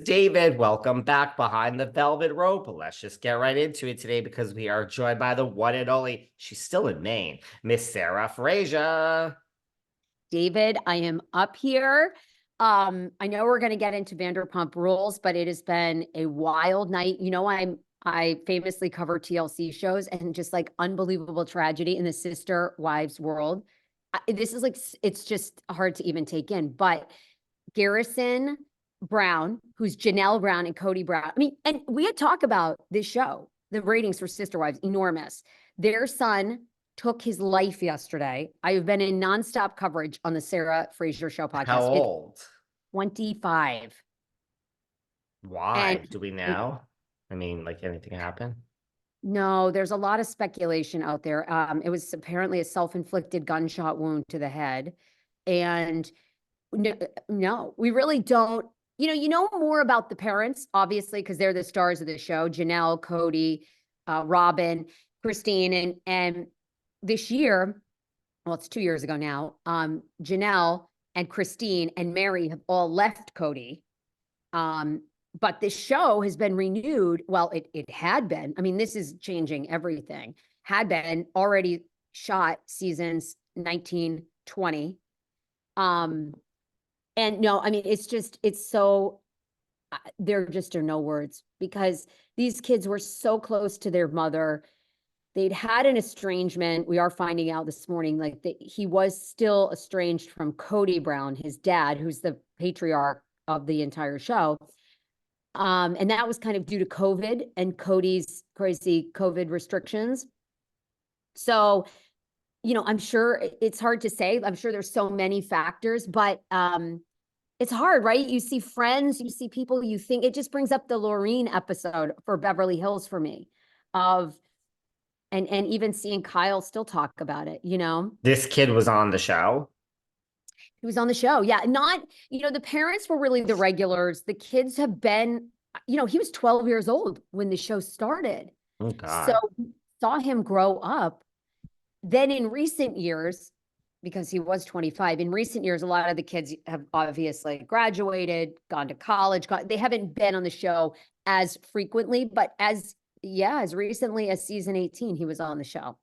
David. Welcome back behind the velvet rope. Let's just get right into it today because we are joined by the one and only, she's still in Maine, Miss Sarah Fraser. David, I am up here. I know we're going to get into Vanderpump Rules, but it has been a wild night. I famously cover TLC shows and just like unbelievable tragedy in the sister wives world. This is like it's just hard to even take in. But Garrison Brown, who's Janelle Brown and Cody Brown. I mean, and we had talked about this show. The ratings for Sister Wives enormous. Their son took his life yesterday. I have been in nonstop coverage on the Sarah Fraser Show podcast. How old? It's 25. Why? And Do we know? I mean, like anything happen? no, there's a lot of speculation out there. It was apparently a self-inflicted gunshot wound to the head. And no, we really don't. You know more about the parents, obviously, because they're the stars of the show. Janelle, Cody, Robin, Christine, and this year, well, it's 2 years ago now, Janelle and Christine and Mary have all left Cody. But this show has been renewed. Well, it had been. I mean, this is changing everything. Had been already shot seasons 19, 20. And no, I mean, it's so, there just are no words because these kids were so close to their mother. They'd had an estrangement. We are finding out this morning, like that he was still estranged from Cody Brown, his dad, who's the patriarch of the entire show. And that was kind of due to COVID and Cody's crazy COVID restrictions. So, I'm sure it's hard to say. I'm sure there's so many factors, but it's hard, right? You see friends, you see people, you think it just brings up the Laureen episode for Beverly Hills for me of and even seeing Kyle still talk about it, This kid was on the show. He was on the show. Yeah, not, the parents were really the regulars. The kids have been, he was 12 years old when the show started. Oh So God. saw him grow up. Then in recent years, because he was 25, in recent years, a lot of the kids have obviously graduated, gone to college. They haven't been on the show as frequently, but as recently as season 18, he was on the show.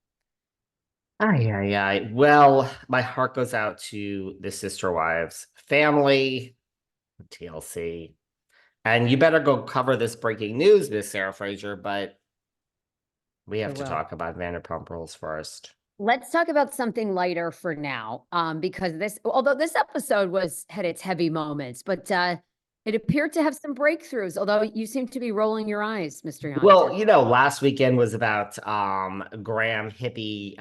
Ay. Well, my heart goes out to the Sister Wives family, TLC. And you better go cover this breaking news, Miss Sarah Fraser, but we have to talk about Vanderpump Rules first. Let's talk about something lighter for now, because although this episode had its heavy moments, but it appeared to have some breakthroughs, although you seem to be rolling your eyes, Mr. Young. Well, last weekend was about Graham hippie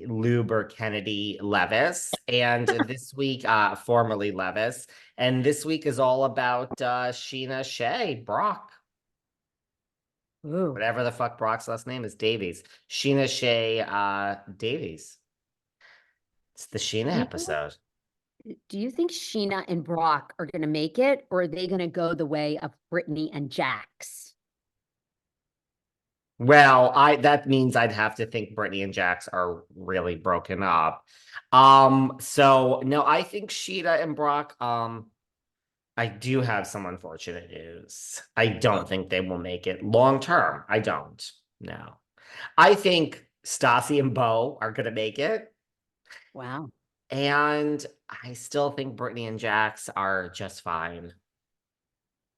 Luber Kennedy Levis, and this week formerly Levis, and this week is all about Scheana Shay Brock. Ooh. Whatever the fuck Brock's last name is, Davies. Scheana Shay Davies. It's the Scheana episode. Do you think Scheana and Brock are going to make it, or are they going to go the way of Brittany and Jax? Well, that means I'd have to think Brittany and Jax are really broken up. So no, I think Scheana and Brock, I do have some unfortunate news. I don't think they will make it long term. I don't. No. I think Stassi and Bo are gonna make it. Wow. And I still think Brittany and Jax are just fine.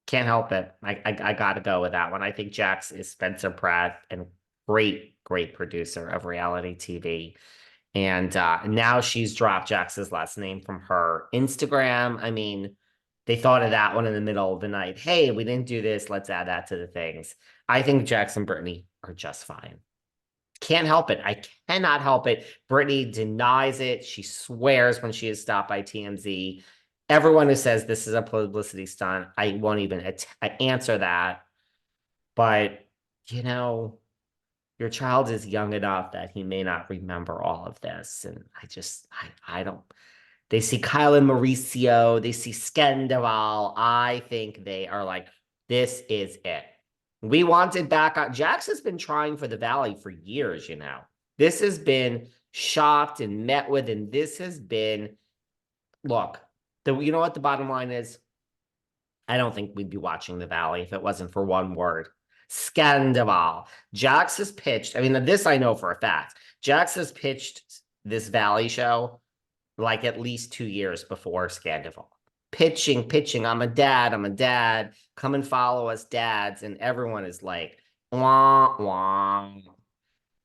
Can't help it. I gotta go with that one. I think Jax is Spencer Pratt and great producer of reality TV. And now she's dropped Jax's last name from her Instagram. I mean, they thought of that one in the middle of the night. Hey, we didn't do this. Let's add that to the things. I think Jax and Brittany are just fine. Can't help it. I cannot help it. Brittany denies it. She swears when she is stopped by TMZ. Everyone who says this is a publicity stunt, I won't even answer that. But, your child is young enough that he may not remember all of this. And I don't. They see Kyle and Mauricio. They see Sandoval. I think they are like, this is it. We wanted back on. Jax has been trying for the Valley for years, This has been shopped and met with, and this has been, look, you know what the bottom line is? I don't think we'd be watching the Valley if it wasn't for one word. Scandival. Jax has pitched. I mean, this I know for a fact. Jax has pitched this Valley show like at least 2 years before Scandival. Pitching. I'm a dad. I'm a dad. Come and follow us, dads. And everyone is like, wah, wah.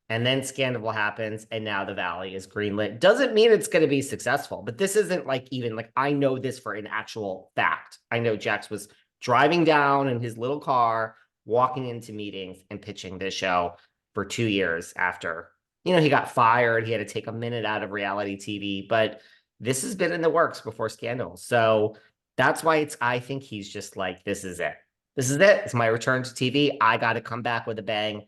And then Scandival happens, and now the Valley is greenlit. Doesn't mean it's going to be successful, but this isn't like even like I know this for an actual fact. I know Jax was driving down in his little car, walking into meetings and pitching this show for 2 years after, he got fired. He had to take a minute out of reality TV, but this has been in the works before Scandal. So that's why I think he's just like, this is it. This is it. It's my return to TV. I got to come back with a bang.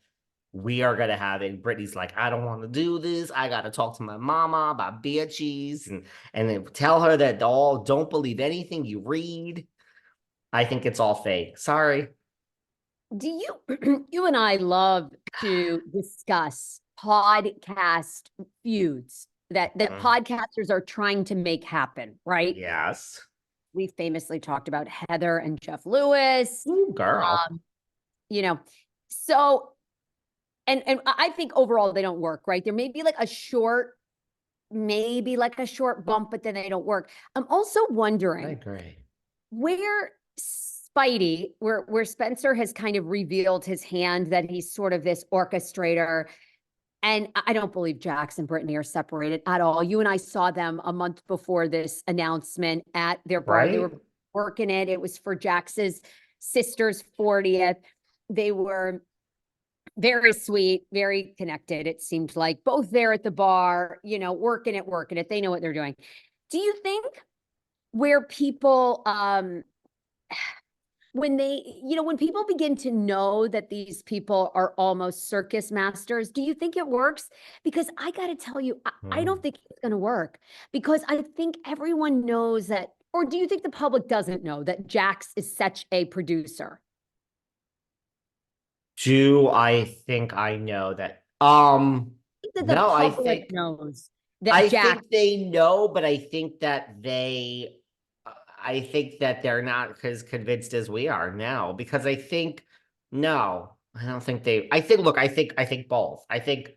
We are going to have it. Brittany's like, I don't want to do this. I got to talk to my mama about beer cheese and then tell her that don't believe anything you read. I think it's all fake. Sorry. Do you and I love to discuss podcast feuds that podcasters are trying to make happen, right? Yes. We famously talked about Heather and Jeff Lewis. Ooh, girl. So and I think overall they don't work, right? There may be like a short bump, but then they don't work. I'm also wondering I agree. where Spidey, where Spencer has kind of revealed his hand that he's sort of this orchestrator. And I don't believe Jax and Brittany are separated at all. You and I saw them a month before this announcement at their bar. Right? They were working it. It was for Jax's sister's 40th. They were very sweet, very connected. It seemed like both there at the bar, working it. They know what they're doing. Do you think where people, when people begin to know that these people are almost circus masters, do you think it works? Because I got to tell you, I don't think it's going to work, because I think everyone knows that, or do you think the public doesn't know that Jax is such a producer? Do I think I know that? No, I think knows that I Jax. think they know, but I think that they're not as convinced as we are now, because I don't think they, I think both. I think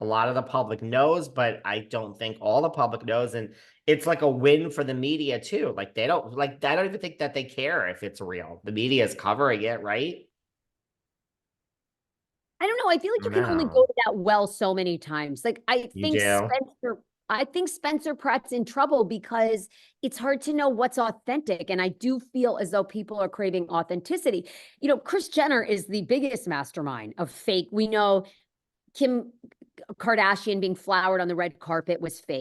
a lot of the public knows, but I don't think all the public knows. And it's like a win for the media too. Like I don't even think that they care if it's real. The media is covering it, right? I don't know. I feel like you can only go to that well so many times. Like I think Spencer Pratt's in trouble because it's hard to know what's authentic. And I do feel as though people are craving authenticity. Kris Jenner is the biggest mastermind of fake. We know Kim Kardashian being flowered on the red carpet was fake.